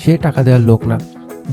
সে টাকা দেওয়ার লোক না।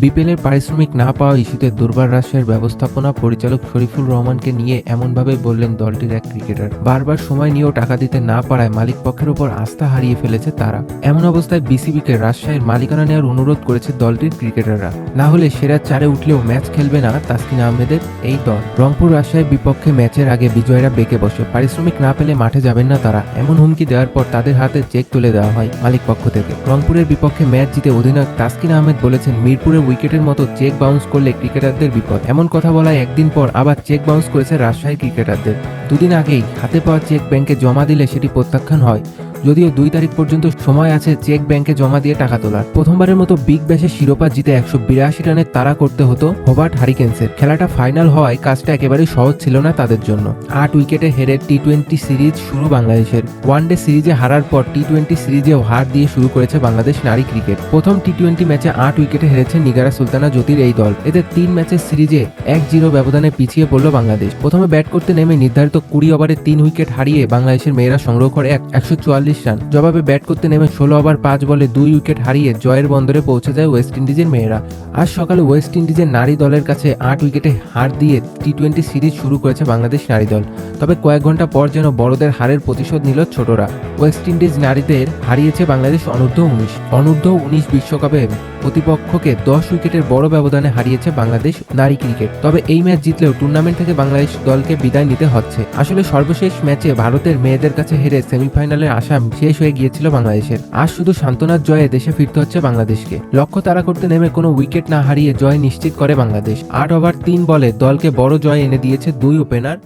বিপিএলের পারিশ্রমিক না পাওয়া ইস্যুতে দুর্বার রাজশাহীর ব্যবস্থাপনা পরিচালক শরীফুর রহমানকে নিয়ে এমনভাবে বললেন দলটির এক ক্রিকেটার। বারবার সময় নিয়েও টাকা দিতে না পারায় মালিক পক্ষের উপর আস্থা হারিয়ে ফেলেছে তারা। এমন অবস্থায় বিসিবিকে রাজশাহীর মালিকানা নেওয়ার অনুরোধ করেছে দলটির ক্রিকেটাররা। না হলে সেরা 4-এ উঠলেও ম্যাচ খেলবে না তাসকিন আহমেদের এই দল। রংপুর রাজশাহীর বিপক্ষে ম্যাচের আগে বিজয়ীরা বেঁকে বসে, পারিশ্রমিক না পেলে মাঠে যাবেন না তারা। এমন হুমকি দেওয়ার পর তাদের হাতে চেক তুলে দেওয়া হয় মালিক পক্ষ থেকে। রংপুরের বিপক্ষে ম্যাচ জিতে অধিনায়ক তাসকিন আহমেদ বলেছেন, মিরপুরের উইকেটের মতো চেক বাউন্স করলে ক্রিকেটারদের বিপদ। এমন কথা বলায় একদিন পর আবার চেক বাউন্স করেছে রাজশাহী ক্রিকেটারদের। দুদিন আগেই হাতে পাওয়া চেক ব্যাংকে জমা দিলে সেটি প্রত্যাখ্যান হয়। যদিও 2 তারিখ পর্যন্ত সময় আছে চেক ব্যাংকে জমা দিয়ে টাকা তোলার। প্রথমবারের মতো বিগ ব্যাশের শিরোপা জিতে 182 রানের তাড়া করতে হতো হোবার্ট হারিকেন্সের। খেলাটা ফাইনাল হওয়ায় কাজটা একেবারেই সহজ ছিল না তাদের জন্য। 8 উইকেটে হেরে টি-20 সিরিজ শুরু বাংলাদেশের। ওয়ানডে সিরিজে হারার পর টি-20 সিরিজেও হার দিয়ে শুরু করেছে বাংলাদেশ নারী ক্রিকেট। প্রথম টি-20 ম্যাচে 8 উইকেটে হেরেছে নিগারা সুলতানা জ্যোতির এই দল। এতে 3 ম্যাচের সিরিজে 1-0 ব্যবধানে পিছিয়ে পড়ল বাংলাদেশ। প্রথমে ব্যাট করতে নেমে নির্ধারিত 20 ওভারে 3 উইকেট হারিয়ে বাংলাদেশের মেয়েরা সংগ্রহ করে 144 রান। জবাবে ব্যাট করতে নেমে 16 ওভার 5 বলে 2 উইকেট হারিয়ে জয়ের বন্দরে পৌঁছে যায় ওয়েস্ট ইন্ডিজের মেয়েরা। আজ সকালে ওয়েস্ট ইন্ডিজের নারী দলের কাছে 8 উইকেটে হার দিয়ে টি-20 সিরিজ শুরু করেছে বাংলাদেশ নারী দল। তবে কয়েক ঘন্টা পর যেন বড়দের হারের প্রতিশোধ নিল ছোটরা। ওয়েস্ট ইন্ডিজ নারীদের হারিয়েছে বাংলাদেশ অনূর্ধ্ব-19 বিশ্বকাপে প্রতিপক্ষকে 10 উইকেটের বড় ব্যবধানে হারিয়েছে বাংলাদেশ নারী ক্রিকেট। তবে এই ম্যাচ জিতলেও টুর্নামেন্ট থেকে বাংলাদেশ দলকে বিদায় নিতে হচ্ছে। আসলে সর্বশেষ ম্যাচে ভারতের মেয়েদের কাছে হেরে সেমিফাইনালের আশা শেষ হয়ে গিয়েছিল বাংলাদেশের। আজ শুধু সান্ত্বনার জয়ে দেশে ফিরতে হচ্ছে বাংলাদেশকে। লক্ষ্য তাড়া করতে নেমে কোনো উইকেট না হারিয়ে জয় নিশ্চিত করে বাংলাদেশ। 8 ওভার 3 বলে দলকে বড় জয় এনে দিয়েছে 2 ওপেনার